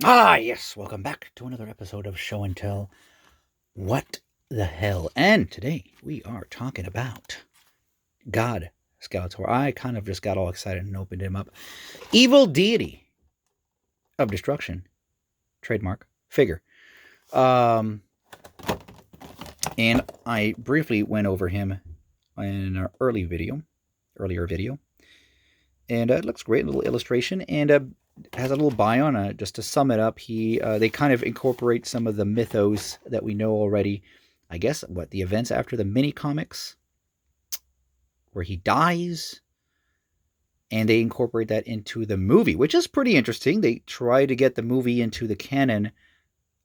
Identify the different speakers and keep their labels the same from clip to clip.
Speaker 1: Ah, yes, welcome back to another episode of Show and Tell. What the hell? And today we are talking about God Skeletor. I kind of just got all excited and opened him up. Evil deity of destruction, trademark figure. Um, and I briefly went over him in an earlier video, and it looks great. Little illustration, and has a little bio on it. Just to sum it up, they kind of incorporate some of the mythos that we know already. I guess what the events after the mini comics, where he dies, and they incorporate that into the movie, which is pretty interesting. They try to get the movie into the canon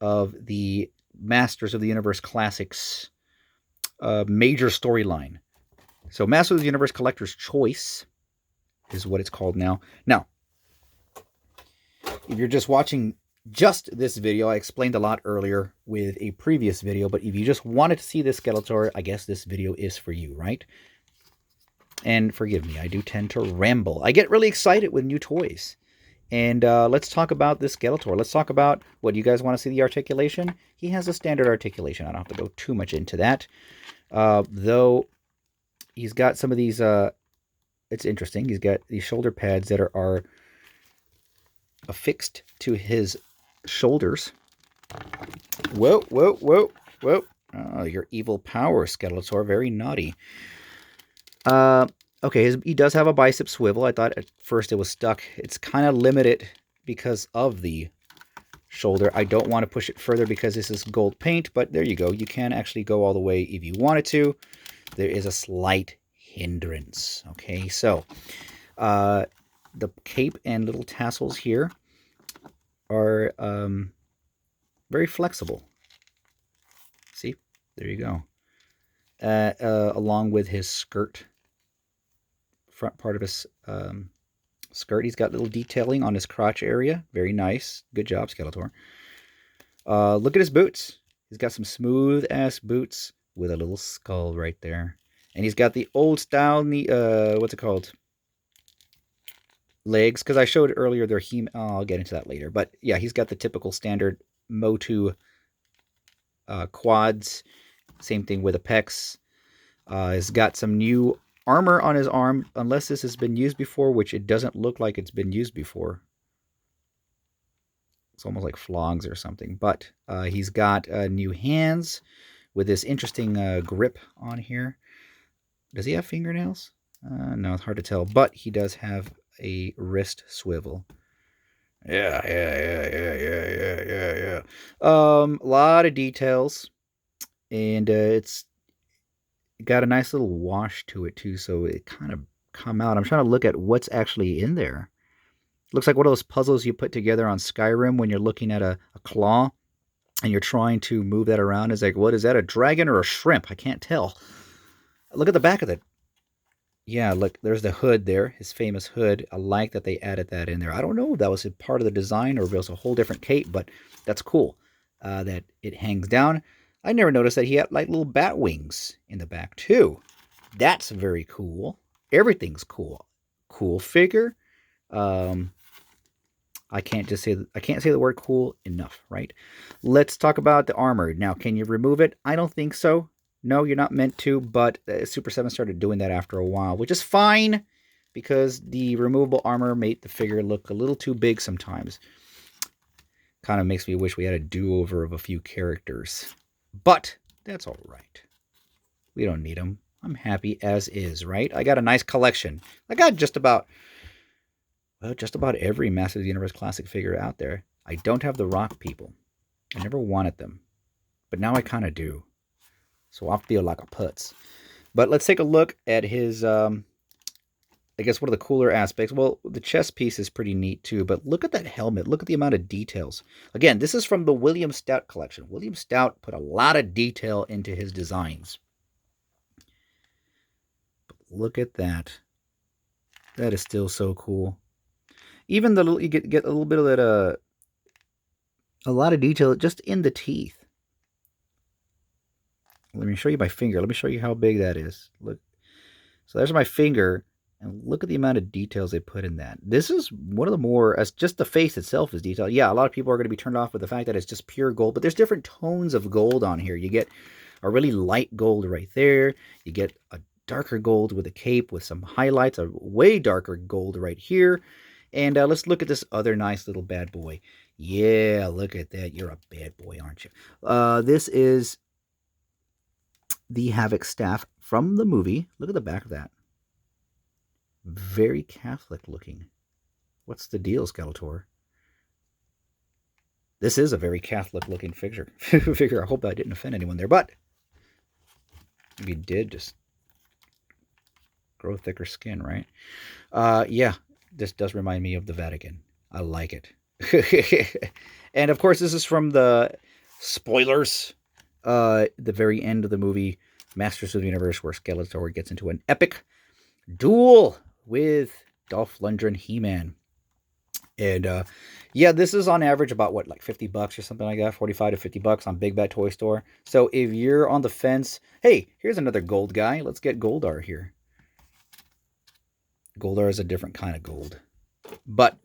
Speaker 1: of the Masters of the Universe Classics major storyline. So, Masters of the Universe Collector's Choice is what it's called now. Now, if you're just watching just this video, I explained a lot earlier with a previous video, but if you just wanted to see this Skeletor, I guess this video is for you, right? And forgive me, I do tend to ramble. I get really excited with new toys. And let's talk about this Skeletor. Let's talk about what you guys want to see the articulation. He has a standard articulation. I don't have to go too much into that. Though he's got some of these, it's interesting. He's got these shoulder pads that are affixed to his shoulders. Whoa, whoa, whoa, whoa. Oh, your evil power, Skeletor. Very naughty. Okay, he does have a bicep swivel. I thought at first it was stuck. It's kind of limited because of the shoulder. I don't want to push it further because this is gold paint, but there you go. You can actually go all the way if you wanted to. There is a slight hindrance. Okay, so the cape and little tassels here are very flexible. See, there you go. Along with his skirt, front part of his skirt, he's got little detailing on his crotch area. Very nice. Good job, Skeletor. Look at his boots. He's got some smooth ass boots with a little skull right there, and he's got the old style what's it called? Legs, because I showed earlier they're I'll get into that later, but yeah, he's got the typical standard MOTUC quads. Same thing with the pecs. He's got some new armor on his arm, unless this has been used before, which it doesn't look like it's been used before. It's almost like flogs or something, but he's got new hands with this interesting grip on here. Does he have fingernails? No, it's hard to tell, but he does have a wrist swivel. Yeah. A lot of details, and it's got a nice little wash to it too, so it kind of come out. I'm trying to look at what's actually in there. Looks like one of those puzzles you put together on Skyrim when you're looking at a claw and you're trying to move that around. It's like, what is that, a dragon or a shrimp? I can't tell. Look at the back of it. Yeah, look, there's the hood there, his famous hood. I like that they added that in there. I don't know if that was a part of the design or if it was a whole different cape, but that's cool that it hangs down. I never noticed that he had like little bat wings in the back too. That's very cool. Everything's cool. Cool figure. I can't say the word cool enough, right? Let's talk about the armor. Now, can you remove it? I don't think so. No, you're not meant to, but Super 7 started doing that after a while, which is fine because the removable armor made the figure look a little too big sometimes. Kind of makes me wish we had a do-over of a few characters. But that's all right. We don't need them. I'm happy as is, right? I got a nice collection. I got just about every Masters of the Universe classic figure out there. I don't have the rock people. I never wanted them. But now I kind of do. So I feel like a putz. But let's take a look at his, I guess, what are the cooler aspects? Well, the chest piece is pretty neat too, but look at that helmet. Look at the amount of details. Again, this is from the William Stout collection. William Stout put a lot of detail into his designs. But look at that. That is still so cool. Even the little, you get a little bit of that, a lot of detail just in the teeth. Let me show you my finger. Let me show you how big that is. Look. So there's my finger. And look at the amount of details they put in that. This is one of the more, as just the face itself is detailed. Yeah, a lot of people are going to be turned off with the fact that it's just pure gold, but there's different tones of gold on here. You get a really light gold right there. You get a darker gold with a cape with some highlights, a way darker gold right here. And let's look at this other nice little bad boy. Yeah, look at that. You're a bad boy, aren't you? This is the Havoc staff from the movie. Look at the back of that. Very Catholic looking. What's the deal, Skeletor? This is a very Catholic looking figure. I hope I didn't offend anyone there, but maybe you did, just grow thicker skin, right? Yeah, this does remind me of the Vatican. I like it. And of course, this is from the spoilers, the very end of the movie, Masters of the Universe, where Skeletor gets into an epic duel with Dolph Lundgren, He-Man. And yeah, this is on average about what, like $50 or something like that, 45 to $50 on Big Bad Toy Store. So if you're on the fence, hey, here's another gold guy. Let's get Goldar here. Goldar is a different kind of gold, but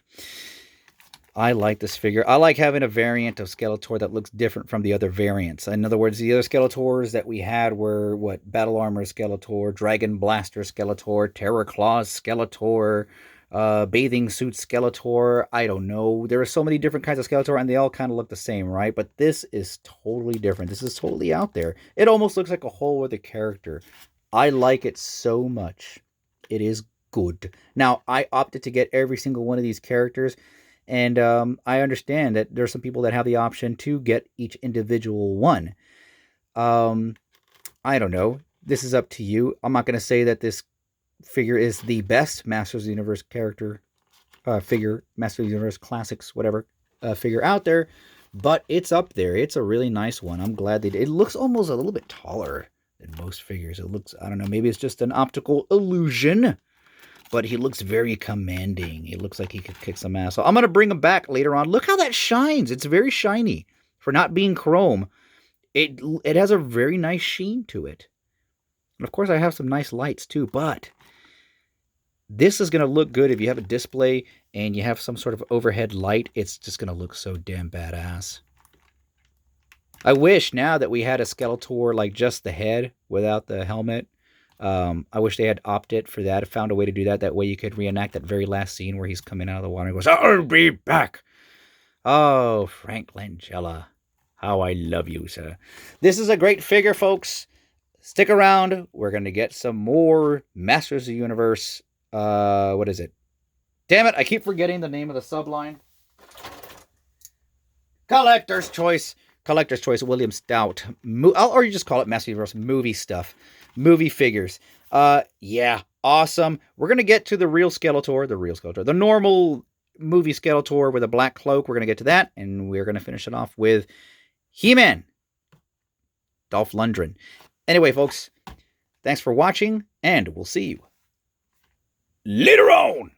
Speaker 1: I like this figure. I like having a variant of Skeletor that looks different from the other variants. In other words, the other Skeletors that we had were, what, Battle Armor Skeletor, Dragon Blaster Skeletor, Terror Claws Skeletor, Bathing Suit Skeletor. I don't know. There are so many different kinds of Skeletor, and they all kind of look the same, right? But this is totally different. This is totally out there. It almost looks like a whole other character. I like it so much. It is good. Now, I opted to get every single one of these characters, and I understand that there are some people that have the option to get each individual one. I don't know. This is up to you. I'm not going to say that this figure is the best Masters of the Universe character figure, Masters of the Universe Classics, whatever figure out there, but it's up there. It's a really nice one. I'm glad they did. It looks almost a little bit taller than most figures. It looks, I don't know, maybe it's just an optical illusion, but he looks very commanding. He looks like he could kick some ass. So I'm going to bring him back later on. Look how that shines. It's very shiny for not being chrome. It has a very nice sheen to it. And of course, I have some nice lights too, but this is going to look good if you have a display and you have some sort of overhead light. It's just going to look so damn badass. I wish now that we had a Skeletor like just the head without the helmet. I wish they had opted for that, found a way to do that. That way you could reenact that very last scene where he's coming out of the water and goes, "I'll be back." Oh, Frank Langella, how I love you, sir. This is a great figure, folks. Stick around. We're going to get some more Masters of the Universe. What is it? Damn it, I keep forgetting the name of the subline. Collector's Choice. Collector's Choice, William Stout. Or you just call it Masters of the Universe movie stuff. Movie figures. Yeah, awesome. We're going to get to the real Skeletor. The normal movie Skeletor with a black cloak. We're going to get to that. And we're going to finish it off with He-Man. Dolph Lundgren. Anyway, folks, thanks for watching. And we'll see you later on.